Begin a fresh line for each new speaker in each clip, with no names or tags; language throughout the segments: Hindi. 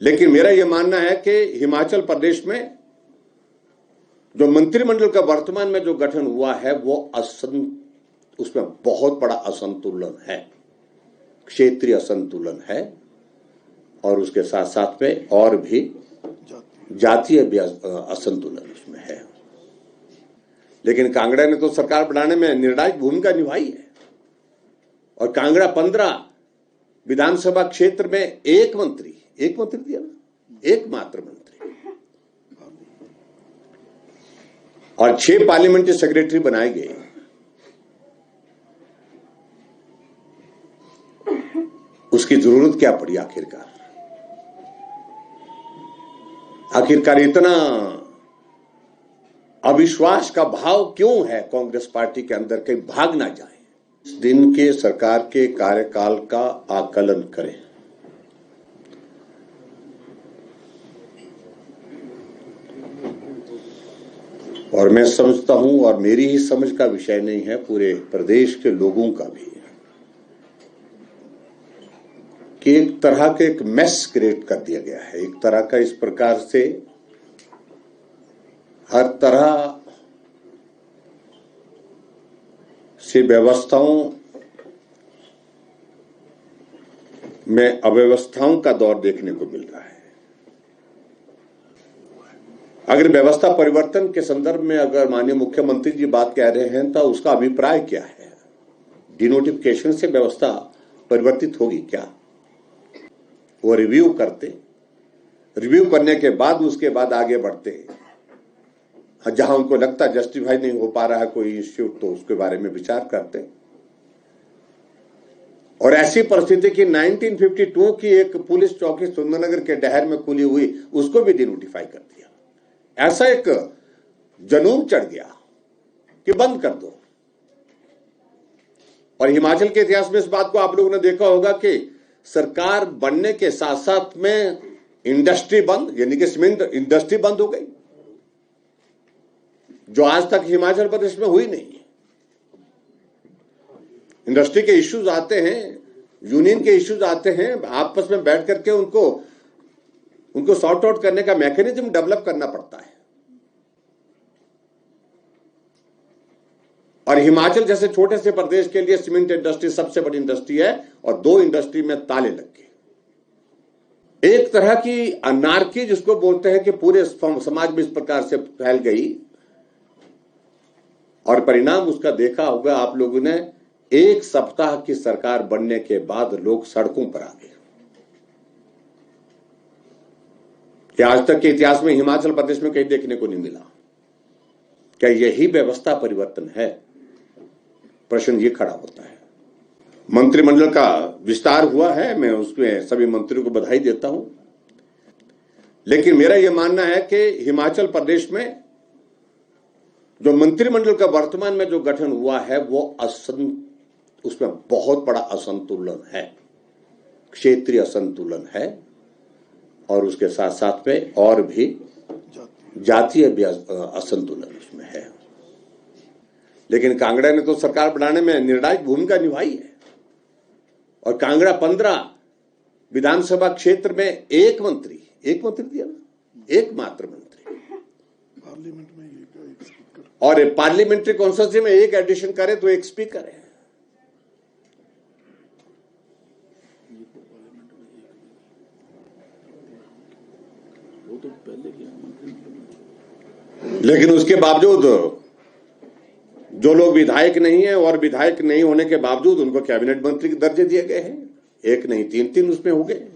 लेकिन मेरा यह मानना है कि हिमाचल प्रदेश में जो मंत्रिमंडल का वर्तमान में जो गठन हुआ है वो उसमें बहुत बड़ा असंतुलन है, क्षेत्रीय असंतुलन है और उसके साथ साथ में और भी जातीय असंतुलन उसमें है। लेकिन कांगड़ा ने तो सरकार बनाने में निर्णायक भूमिका निभाई है और कांगड़ा 15 विधानसभा क्षेत्र में एक मंत्री दिया ना, एकमात्र मंत्री, और 6 पार्लियामेंट्री सेक्रेटरी बनाए गए। उसकी जरूरत क्या पड़ी आखिरकार इतना अविश्वास का भाव क्यों है कांग्रेस पार्टी के अंदर, कहीं भाग ना जाए। इस दिन के सरकार के कार्यकाल का आकलन करें। और मैं समझता हूं, और मेरी ही समझ का विषय नहीं है, पूरे प्रदेश के लोगों का भी, कि एक तरह के एक मेस क्रिएट कर दिया गया है। एक तरह का इस प्रकार से हर तरह से व्यवस्थाओं में अव्यवस्थाओं का दौर देखने को मिल रहा है। अगर व्यवस्था परिवर्तन के संदर्भ में अगर माननीय मुख्यमंत्री जी बात कह रहे हैं तो उसका अभिप्राय क्या है? डिनोटिफिकेशन से व्यवस्था परिवर्तित होगी क्या? वो रिव्यू करते, रिव्यू करने के बाद उसके बाद आगे बढ़ते, जहां उनको लगता जस्टिफाई नहीं हो पा रहा है कोई इंस्टीट्यूट तो उसके बारे में विचार करते। और ऐसी परिस्थिति की 1952 की एक पुलिस चौकी सुंदरनगर के डहर में खुली हुई, उसको भी डिनोटिफाई कर दिया। ऐसा एक जुनून चढ़ गया कि बंद कर दो। और हिमाचल के इतिहास में इस बात को आप लोगों ने देखा होगा कि सरकार बनने के साथ साथ में इंडस्ट्री बंद, यानी कि सीमेंट इंडस्ट्री बंद हो गई, जो आज तक हिमाचल प्रदेश में हुई नहीं है। इंडस्ट्री के इश्यूज आते हैं, यूनियन के इश्यूज आते हैं, आपस में बैठ करके उनको सॉर्ट आउट करने का मैकेनिज्म डेवलप करना पड़ता है। और हिमाचल जैसे छोटे से प्रदेश के लिए सीमेंट इंडस्ट्री सबसे बड़ी इंडस्ट्री है और 2 इंडस्ट्री में ताले लग गए। एक तरह की अनार्की जिसको बोलते हैं कि पूरे समाज में इस प्रकार से फैल गई, और परिणाम उसका देखा होगा आप लोगों ने। 1 सप्ताह की सरकार बनने के बाद लोग सड़कों पर आ गए। क्या आज तक के इतिहास में हिमाचल प्रदेश में कहीं देखने को नहीं मिला? क्या यही व्यवस्था परिवर्तन है? प्रश्न ये खड़ा होता है। मंत्रिमंडल का विस्तार हुआ है, मैं उसमें सभी मंत्रियों को बधाई देता हूं। लेकिन मेरा यह मानना है कि हिमाचल प्रदेश में जो मंत्रिमंडल का वर्तमान में जो गठन हुआ है वो उसमें बहुत बड़ा असंतुलन है, क्षेत्रीय असंतुलन है और उसके साथ साथ में और भी जातीय असंतुलन उसमें है। लेकिन कांगड़ा ने तो सरकार बनाने में निर्णायक भूमिका निभाई है और कांगड़ा 15 विधानसभा क्षेत्र में एक मंत्री दिया ना, एकमात्र मंत्री,
पार्लियामेंट में एक स्पीकर,
और पार्लियामेंट्री कॉन्स्टिट्यूंसी में एक एडिशन करे तो एक स्पीकर है।
वो तो पहले किया।
लेकिन उसके बावजूद जो लोग विधायक नहीं है और विधायक नहीं होने के बावजूद उनको कैबिनेट मंत्री के दर्जे दिए गए हैं। एक नहीं 3 उसमें हो गए।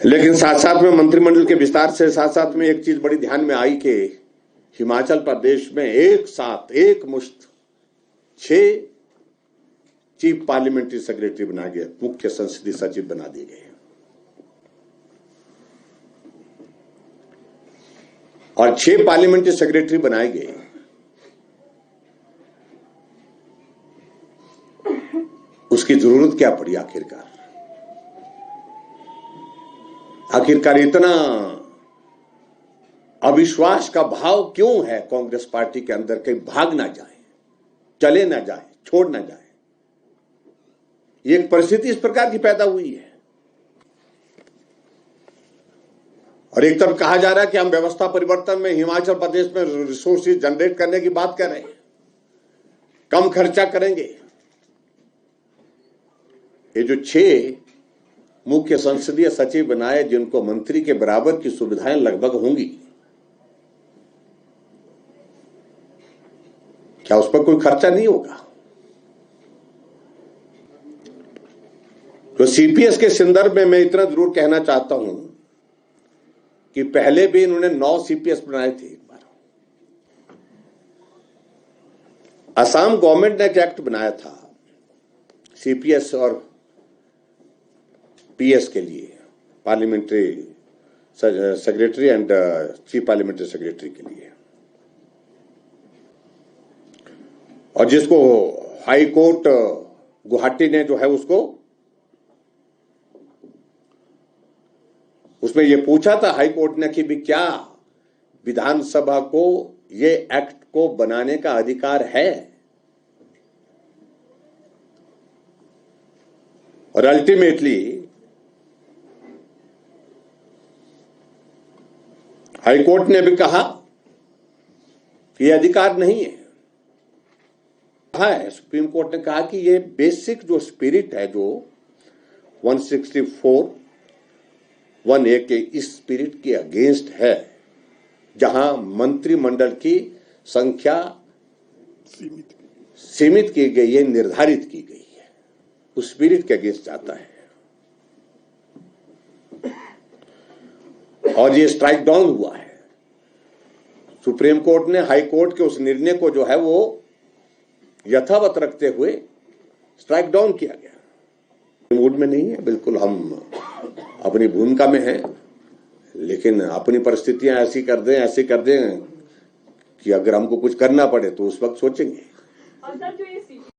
लेकिन साथ साथ में मंत्रिमंडल के विस्तार से साथ साथ में एक चीज बड़ी ध्यान में आई कि हिमाचल प्रदेश में एक साथ एक मुश्त 6 चीफ पार्लियामेंट्री सेक्रेटरी बना गए, मुख्य संसदीय सचिव बना दिए गए और 6 पार्लियामेंट्री सेक्रेटरी बनाए गए। उसकी जरूरत क्या पड़ी आखिरकार इतना अविश्वास का भाव क्यों है कांग्रेस पार्टी के अंदर, कहीं भाग ना जाए, चले ना जाए, छोड़ ना जाए। ये एक परिस्थिति इस प्रकार की पैदा हुई है। और एक तरफ कहा जा रहा है कि हम व्यवस्था परिवर्तन में हिमाचल प्रदेश में रिसोर्सेज जनरेट करने की बात कर रहे हैं, कम खर्चा करेंगे। ये जो 6 मुख्य संसदीय सचिव बनाए, जिनको मंत्री के बराबर की सुविधाएं लगभग होंगी, क्या उस पर कोई खर्चा नहीं होगा? तो सीपीएस के संदर्भ में मैं इतना जरूर कहना चाहता हूं कि पहले भी इन्होंने 9 सीपीएस बनाए थे। एक बार असम गवर्नमेंट ने एक एक्ट बनाया था सीपीएस और पीएस के लिए, parliamentary secretary and chief parliamentary secretary के लिए, और जिसको हाई कोर्ट गुवाहाटी ने जो है उसमें ये पूछा था हाई कोर्ट ने कि भी क्या विधानसभा को ये एक्ट को बनाने का अधिकार है, और अल्टीमेटली हाई कोर्ट ने भी कहा कि यह अधिकार नहीं है। सुप्रीम कोर्ट ने कहा कि ये बेसिक जो स्पिरिट है, जो 164(1)(a) के इस स्पिरिट के अगेंस्ट है, जहां मंत्रिमंडल की संख्या सीमित की गई है, निर्धारित की गई है, उस स्पिरिट के अगेंस्ट जाता है। और ये स्ट्राइक डाउन हुआ है। सुप्रीम कोर्ट ने हाई कोर्ट के उस निर्णय को जो है वो यथावत रखते हुए स्ट्राइक डाउन किया गया। मूड में नहीं है, बिल्कुल हम अपनी भूमिका में हैं, लेकिन अपनी परिस्थितियां ऐसी कर दें कि अगर हमको कुछ करना पड़े तो उस वक्त सोचेंगे।
और सर, जो ये